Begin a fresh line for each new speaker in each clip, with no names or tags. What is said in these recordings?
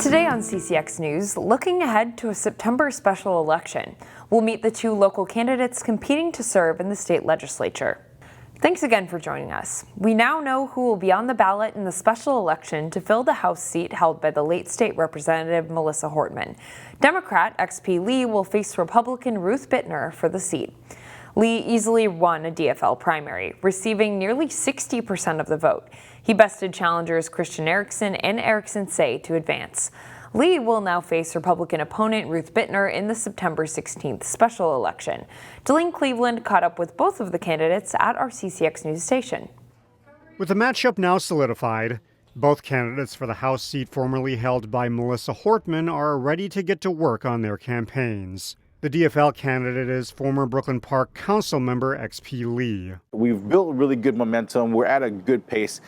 Today on CCX News, looking ahead to a September special election, we'll meet the two local candidates competing to serve in the state legislature. Thanks again for joining us. We now know who will be on the ballot in the special election to fill the House seat held by the late state representative Melissa Hortman. Democrat XP Lee will face Republican Ruth Bittner for the seat. Lee easily won a DFL primary, receiving nearly 60% of the vote. He bested challengers Christian Erickson and Erickson Say to advance. Lee will now face Republican opponent Ruth Bittner in the September 16th special election. Delane Cleveland caught up with both of the candidates at our CCX News station.
With the matchup now solidified, both candidates for the House seat formerly held by Melissa Hortman are ready to get to work on their campaigns. The DFL candidate is former Brooklyn Park Council member XP Lee.
We've built really good momentum. We're at a good pace.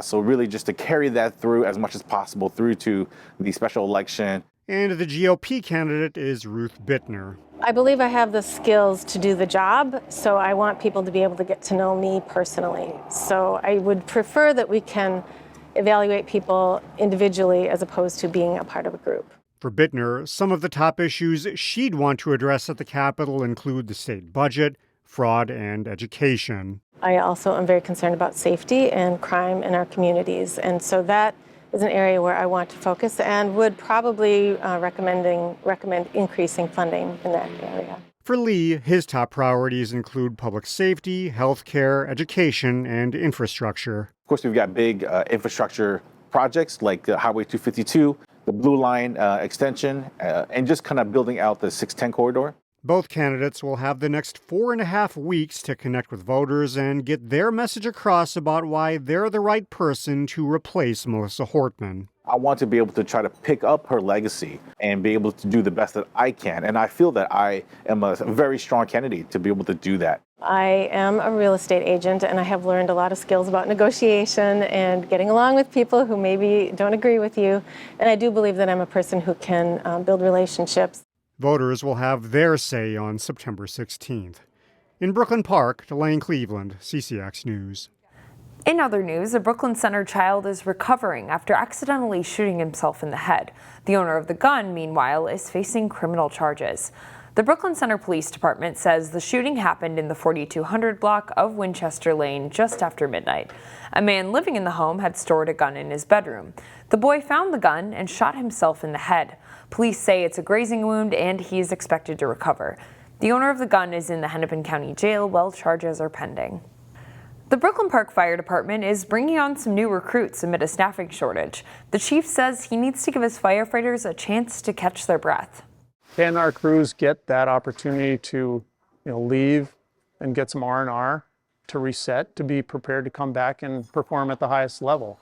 So really just to carry that through as much as possible through to the special election.
And the GOP candidate is Ruth Bittner.
I believe I have the skills to do the job, so I want people to be able to get to know me personally. So I would prefer that we can evaluate people individually as opposed to being a part of a group.
For Bittner, some of the top issues she'd want to address at the Capitol include the state budget, fraud, and education.
I also am very concerned about safety and crime in our communities, and so that is an area where I want to focus and would probably recommend increasing funding in that area.
For Lee, his top priorities include public safety, health care, education, and infrastructure.
Of course, we've got big infrastructure projects like Highway 252, the Blue Line extension, and just kind of building out the 610 corridor.
Both candidates will have the next 4.5 weeks to connect with voters and get their message across about why they're the right person to replace Melissa Hortman.
I want to be able to try to pick up her legacy and be able to do the best that I can. And I feel that I am a very strong candidate to be able to do that.
I am a real estate agent, and I have learned a lot of skills about negotiation and getting along with people who maybe don't agree with you. And I do believe that I'm a person who can build relationships.
Voters will have their say on September 16th. In Brooklyn Park, Delane Cleveland, CCX News.
In other news, a Brooklyn Center child is recovering after accidentally shooting himself in the head. The owner of the gun, meanwhile, is facing criminal charges. The Brooklyn Center Police Department says the shooting happened in the 4200 block of Winchester Lane just after midnight. A man living in the home had stored a gun in his bedroom. The boy found the gun and shot himself in the head. Police say it's a grazing wound and he is expected to recover. The owner of the gun is in the Hennepin County Jail while charges are pending. The Brooklyn Park Fire Department is bringing on some new recruits amid a staffing shortage. The chief says he needs to give his firefighters a chance to catch their breath.
Can our crews get that opportunity to leave and get some R&R to reset, to be prepared to come back and perform at the highest level?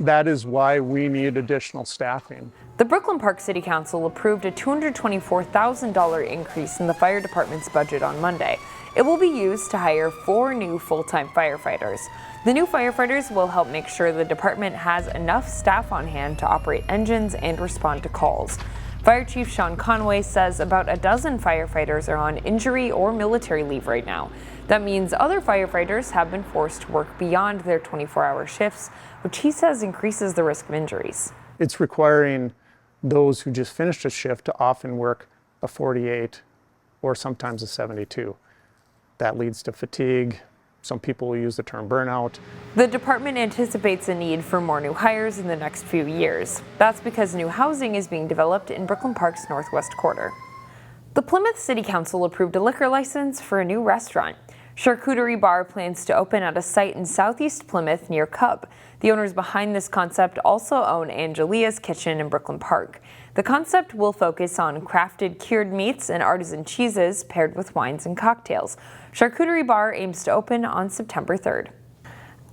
That is why we need additional staffing.
The Brooklyn Park City Council approved a $224,000 increase in the fire department's budget on Monday. It will be used to hire 4 new full-time firefighters. The new firefighters will help make sure the department has enough staff on hand to operate engines and respond to calls. Fire Chief Sean Conway says about a dozen firefighters are on injury or military leave right now. That means other firefighters have been forced to work beyond their 24-hour shifts, which he says increases the risk of injuries.
It's requiring those who just finished a shift to often work a 48 or sometimes a 72. That leads to fatigue. Some people will use the term burnout.
The department anticipates a need for more new hires in the next few years. That's because new housing is being developed in Brooklyn Park's northwest quarter. The Plymouth City Council approved a liquor license for a new restaurant. Charcuterie Bar plans to open at a site in southeast Plymouth near Cub. The owners behind this concept also own Angelia's Kitchen in Brooklyn Park. The concept will focus on crafted cured meats and artisan cheeses paired with wines and cocktails. Charcuterie Bar aims to open on September 3rd.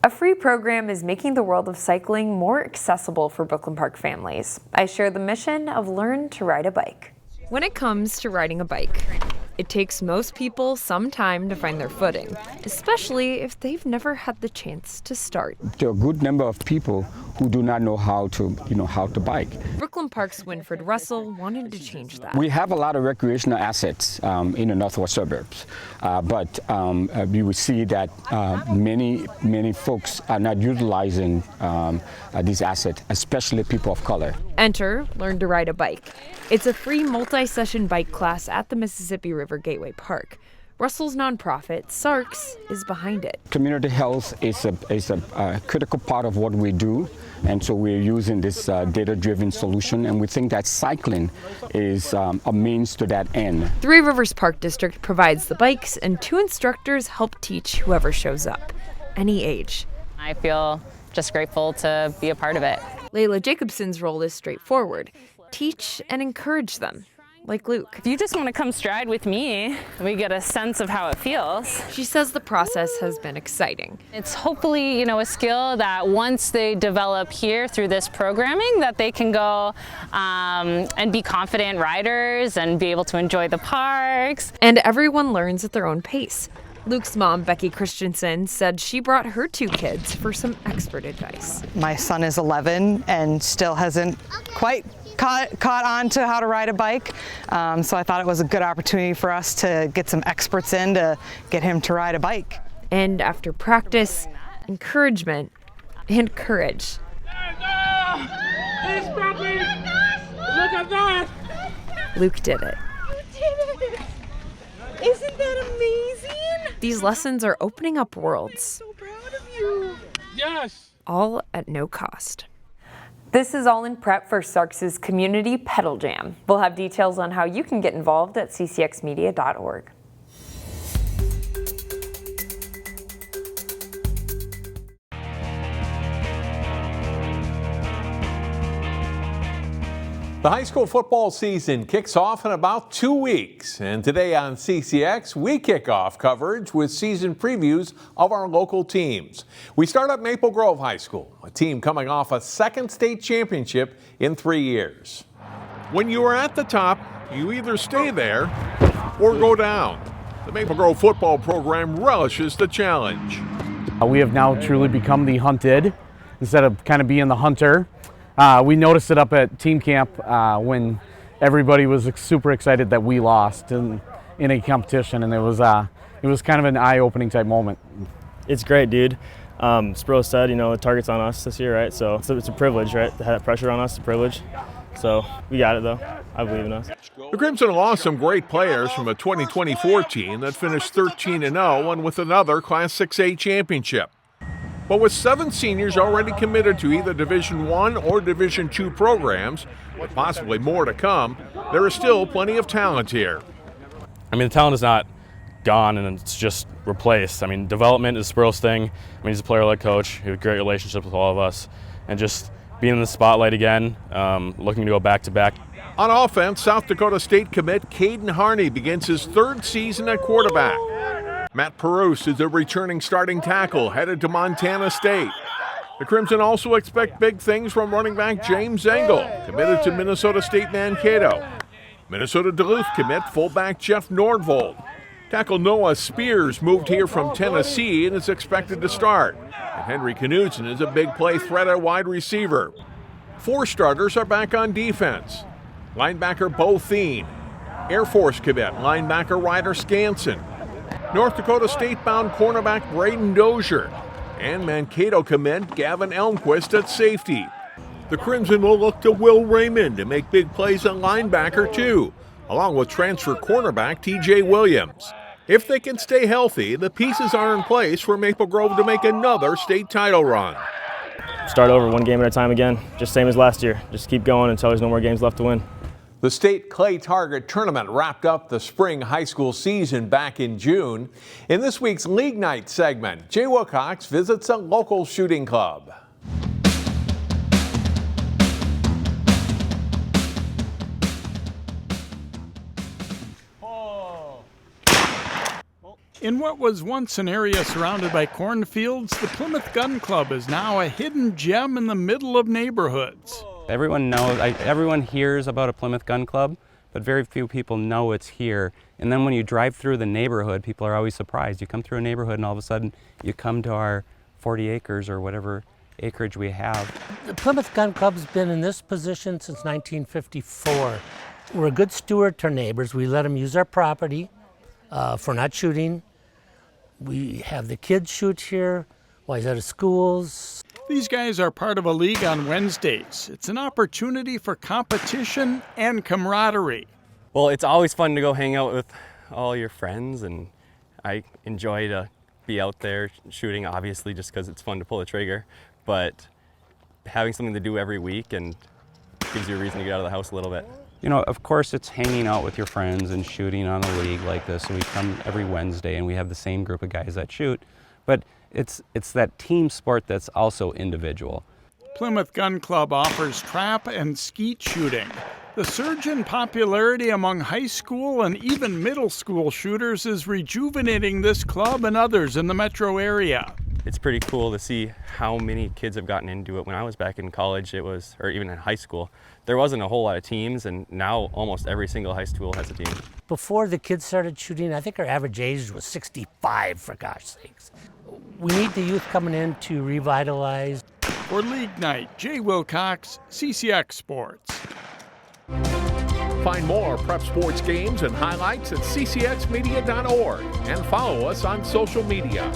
A free program is making the world of cycling more accessible for Brooklyn Park families. I share the mission of Learn to Ride a Bike. When it comes to riding a bike, it takes most people some time to find their footing, especially if they've never had the chance to start.
There are a good number of people who do not know how to bike.
Brooklyn Park's Winfred Russell wanted to change that.
We have a lot of recreational assets in the northwest suburbs, but we would see that many folks are not utilizing these assets, especially people of color.
Enter Learn to Ride a Bike. It's a free multi-session bike class at the Mississippi River Gateway Park. Russell's nonprofit, SARCS, is behind it.
Community health is a critical part of what we do, and so we're using this data-driven solution, and we think that cycling is a means to that end.
Three Rivers Park District provides the bikes, and 2 instructors help teach whoever shows up, any age.
I feel just grateful to be a part of it.
Layla Jacobson's role is straightforward. Teach and encourage them, like Luke.
If you just want to come stride with me, we get a sense of how it feels.
She says the process has been exciting.
It's hopefully, a skill that once they develop here through this programming, that they can go and be confident riders and be able to enjoy the parks.
And everyone learns at their own pace. Luke's mom, Becky Christensen, said she brought her 2 kids for some expert advice.
My son is 11 and still hasn't quite caught on to how to ride a bike, so I thought it was a good opportunity for us to get some experts in to get him to ride a bike.
And after practice, encouragement, and courage. Luke did it.
Isn't that amazing?
These lessons are opening up worlds.
I'm so proud of you.
Yes.
All at no cost. This is all in prep for SARCS's Community Pedal Jam. We'll have details on how you can get involved at ccxmedia.org.
The high school football season kicks off in about 2 weeks. And today on CCX, we kick off coverage with season previews of our local teams. We start at Maple Grove High School, a team coming off a 2nd state championship in 3 years. When you are at the top, you either stay there or go down. The Maple Grove football program relishes the challenge.
We have now truly become the hunted instead of kind of being the hunter. We noticed it up at team camp when everybody was super excited that we lost in a competition, and it was kind of an eye-opening type moment.
It's great, dude. Spro said, the target's on us this year, right? So it's a privilege, right? To have that pressure on us, a privilege. So we got it, though. I believe in us.
The Crimson lost some great players from a 2024 team that finished 13-0 and with another Class 6A championship. But with 7 seniors already committed to either Division I or Division II programs, with possibly more to come, there is still plenty of talent here.
I mean, the talent is not gone and it's just replaced. I mean, development is Spro's thing. I mean, he's a player-led coach. He has a great relationship with all of us. And just being in the spotlight again, looking to go back-to-back.
On offense, South Dakota State commit Caden Harney begins his 3rd season at quarterback. Matt Perouse is a returning starting tackle headed to Montana State. The Crimson also expect big things from running back James Engel, committed to Minnesota State Mankato. Minnesota Duluth commit fullback Jeff Nordvold. Tackle Noah Spears moved here from Tennessee and is expected to start. And Henry Knudsen is a big play threat at wide receiver. 4 starters are back on defense. Linebacker Bo Thien, Air Force commit linebacker Ryder Skansen, North Dakota State-bound cornerback Braden Dozier, and Mankato commit Gavin Elmquist at safety. The Crimson will look to Will Raymond to make big plays at linebacker too, along with transfer cornerback TJ Williams. If they can stay healthy, the pieces are in place for Maple Grove to make another state title run.
Start over 1 game at a time again, just same as last year. Just keep going until there's no more games left to win.
The state clay target tournament wrapped up the spring high school season back in June. In this week's League Night segment, Jay Wilcox visits a local shooting club.
In what was once an area surrounded by cornfields, the Plymouth Gun Club is now a hidden gem in the middle of neighborhoods.
Everyone hears about a Plymouth Gun Club, but very few people know it's here. And then when you drive through the neighborhood, people are always surprised. You come through a neighborhood and all of a sudden you come to our 40 acres or whatever acreage we have.
The Plymouth Gun Club's been in this position since 1954. We're a good steward to our neighbors. We let them use our property for not shooting. We have the kids shoot here while he's out of schools.
These guys are part of a league on Wednesdays. It's an opportunity for competition and camaraderie.
Well, it's always fun to go hang out with all your friends, and I enjoy to be out there shooting, obviously, just because it's fun to pull the trigger. But having something to do every week and gives you a reason to get out of the house a little bit. You know, of course, it's hanging out with your friends and shooting on a league like this. So we come every Wednesday, and we have the same group of guys that shoot. But it's that team sport that's also individual.
Plymouth Gun Club offers trap and skeet shooting. The surge in popularity among high school and even middle school shooters is rejuvenating this club and others in the metro area.
It's pretty cool to see how many kids have gotten into it. When I was back in college, or even in high school, there wasn't a whole lot of teams, and now almost every single high school has a team.
Before the kids started shooting, I think our average age was 65, for gosh sakes. We need the youth coming in to revitalize.
For League Night, Jay Wilcox, CCX Sports.
Find more prep sports games and highlights at ccxmedia.org and follow us on social media.